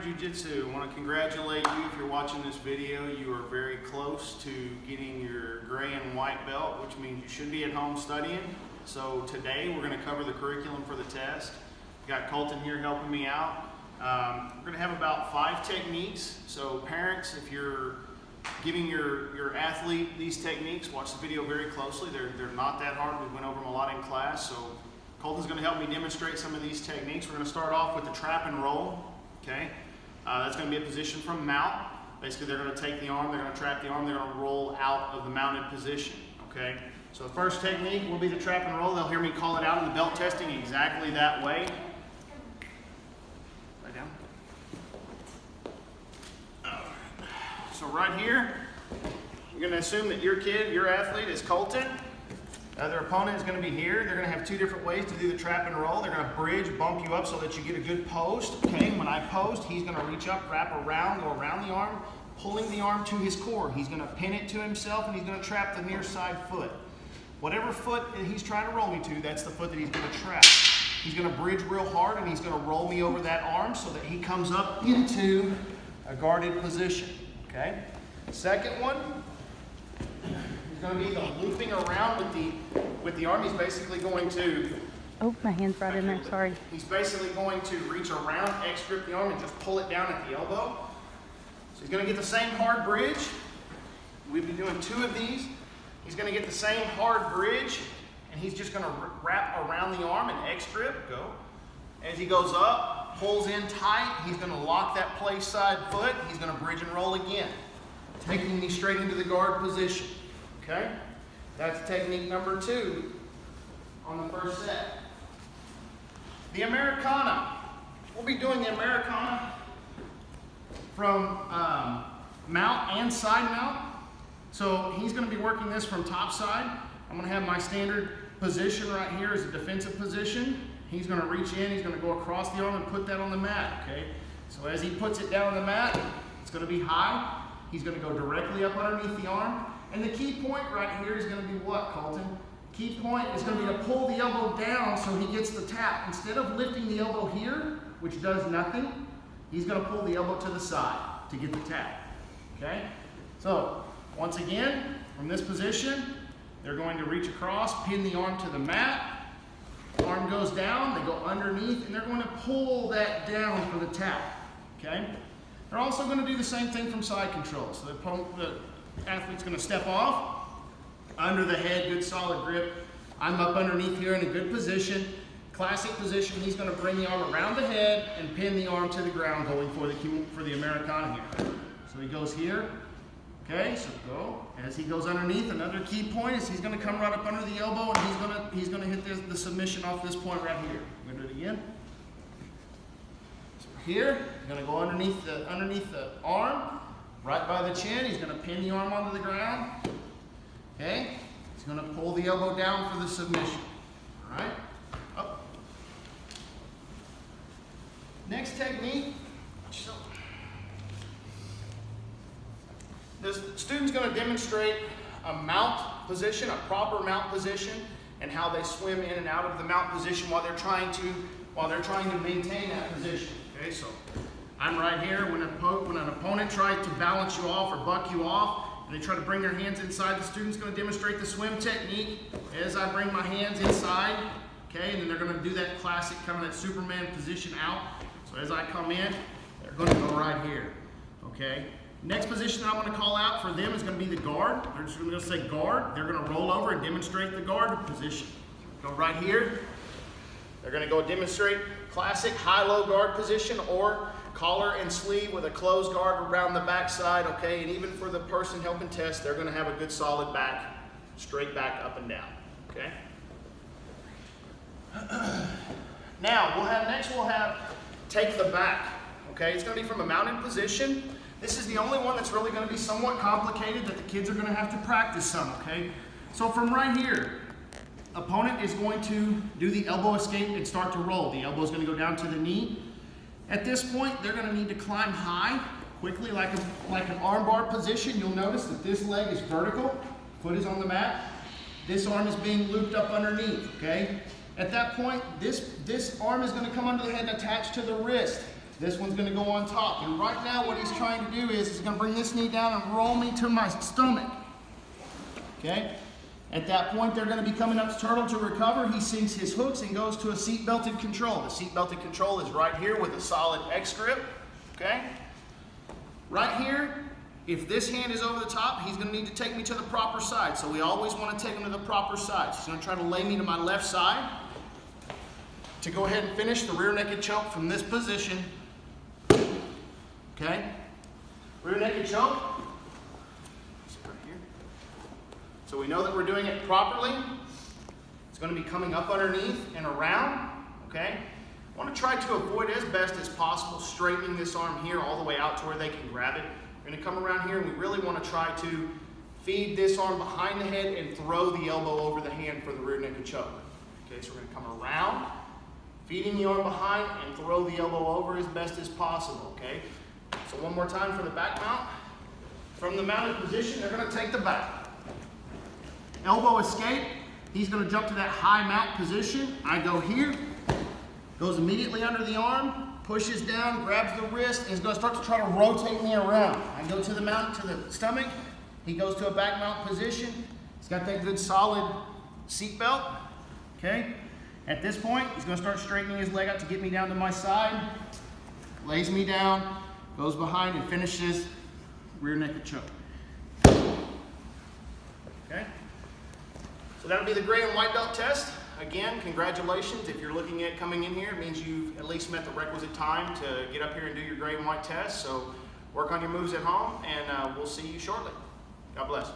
Jiu-Jitsu. I want to congratulate you if you're watching this video. You are very close to getting your gray and white belt, which means you should be at home studying. So today we're going to cover the curriculum for the test. Got Colton here helping me out. We're going to have about 5 techniques. So parents, if you're giving your athlete these techniques, watch the video very closely. They're not that hard. We went over them a lot in class. So Colton's going to help me demonstrate some of these techniques. We're going to start off with the trap and roll. Okay, that's going to be a position from mount. Basically, they're going to take the arm, they're going to trap the arm, they're going to roll out of the mounted position. Okay, so the first technique will be the trap and roll. They'll hear me call it out in the belt testing exactly that way. Right down. So right here, you're going to assume that your athlete is Colton. Their opponent is going to be here. They're going to have 2 different ways to do the trap and roll. They're going to bridge, bump you up so that you get a good post. Okay, when I post, he's going to reach up, wrap around, go around the arm, pulling the arm to his core. He's going to pin it to himself and he's going to trap the near side foot. Whatever foot he's trying to roll me to, that's the foot that he's going to trap. He's going to bridge real hard and he's going to roll me over that arm so that he comes up into a guarded position. Okay, second one. Going to be the looping around with the arm. He's basically going to. Oh, my hand's right in there. Sorry. He's basically going to reach around, X-grip the arm, and just pull it down at the elbow. So he's going to get the same hard bridge. We'll be doing 2 of these. He's going to get the same hard bridge, and he's just going to wrap around the arm and X-grip. Go. As he goes up, pulls in tight. He's going to lock that place side foot. He's going to bridge and roll again, taking me straight into the guard position. Okay, that's technique number 2 on the first set. The Americana. We'll be doing the Americana from mount and side mount. So he's going to be working this from top side. I'm going to have my standard position right here as a defensive position. He's going to reach in, he's going to go across the arm and put that on the mat. Okay, so as he puts it down on the mat, it's going to be high. He's going to go directly up underneath the arm. And the key point right here is going to be what, Colton? Key point is going to be to pull the elbow down so he gets the tap. Instead of lifting the elbow here, which does nothing, he's going to pull the elbow to the side to get the tap. Okay? So, once again, from this position, they're going to reach across, pin the arm to the mat. Arm goes down, they go underneath, and they're going to pull that down for the tap. Okay? They're also going to do the same thing from side control. So the athlete's going to step off, under the head, good solid grip. I'm up underneath here in a good position. Classic position, he's going to bring the arm around the head and pin the arm to the ground going for the Americana here. So he goes here. Okay, so go. As he goes underneath, another key point is he's going to come right up under the elbow and he's going to hit the submission off this point right here. I'm going to do it again. So here, I'm going to go underneath the arm. Right by the chin, he's going to pin the arm onto the ground. Okay? He's going to pull the elbow down for the submission. All right? Up. Next technique. The student's going to demonstrate a mount position, a proper mount position, and how they swim in and out of the mount position while they're trying to maintain that position. Okay, so I'm right here. When an opponent tries to balance you off or buck you off, and they try to bring their hands inside, the student's going to demonstrate the swim technique as I bring my hands inside. Okay, and then they're going to do that classic kind of that Superman position out. So as I come in, they're going to go right here. Okay. Next position that I'm going to call out for them is going to be the guard. They're just going to say guard. They're going to roll over and demonstrate the guard position. Go right here. They're going to go demonstrate classic high-low guard position or collar and sleeve with a closed guard around the back side, okay? And even for the person helping test, they're going to have a good solid back, straight back up and down, okay? Now, we'll have take the back, okay? It's going to be from a mounted position. This is the only one that's really going to be somewhat complicated that the kids are going to have to practice some, okay? So from right here, opponent is going to do the elbow escape and start to roll. The elbow is going to go down to the knee. At this point, they're going to need to climb high, quickly, like an armbar position. You'll notice that this leg is vertical, foot is on the mat. This arm is being looped up underneath, okay? At that point, this arm is going to come under the head and attach to the wrist. This one's gonna go on top. And right now what he's trying to do is he's gonna bring this knee down and roll me to my stomach. Okay? At that point, they're gonna be coming up to turtle to recover. He sinks his hooks and goes to a seat belted control. The seat belted control is right here with a solid X grip. Okay? Right here, if this hand is over the top, he's gonna need to take me to the proper side. So we always wanna take him to the proper side. So he's gonna try to lay me to my left side to go ahead and finish the rear naked choke from this position. Okay? Rear naked choke. Right here. So we know that we're doing it properly. It's going to be coming up underneath and around. Okay? I want to try to avoid as best as possible straightening this arm here all the way out to where they can grab it. We're going to come around here and we really want to try to feed this arm behind the head and throw the elbow over the hand for the rear naked choke. Okay, so we're going to come around, feeding the arm behind and throw the elbow over as best as possible. Okay? So one more time for the back mount. From the mounted position, they're going to take the back. Elbow escape. He's going to jump to that high mount position. I go here. Goes immediately under the arm. Pushes down, grabs the wrist, and is going to start to try to rotate me around. I go to the mount, to the stomach. He goes to a back mount position. He's got that good solid seat belt. Okay? At this point, he's going to start straightening his leg out to get me down to my side. Lays me down. Goes behind and finishes rear naked choke. Okay? So that'll be the gray and white belt test. Again, congratulations. If you're looking at coming in here, it means you've at least met the requisite time to get up here and do your gray and white test. So work on your moves at home, and we'll see you shortly. God bless.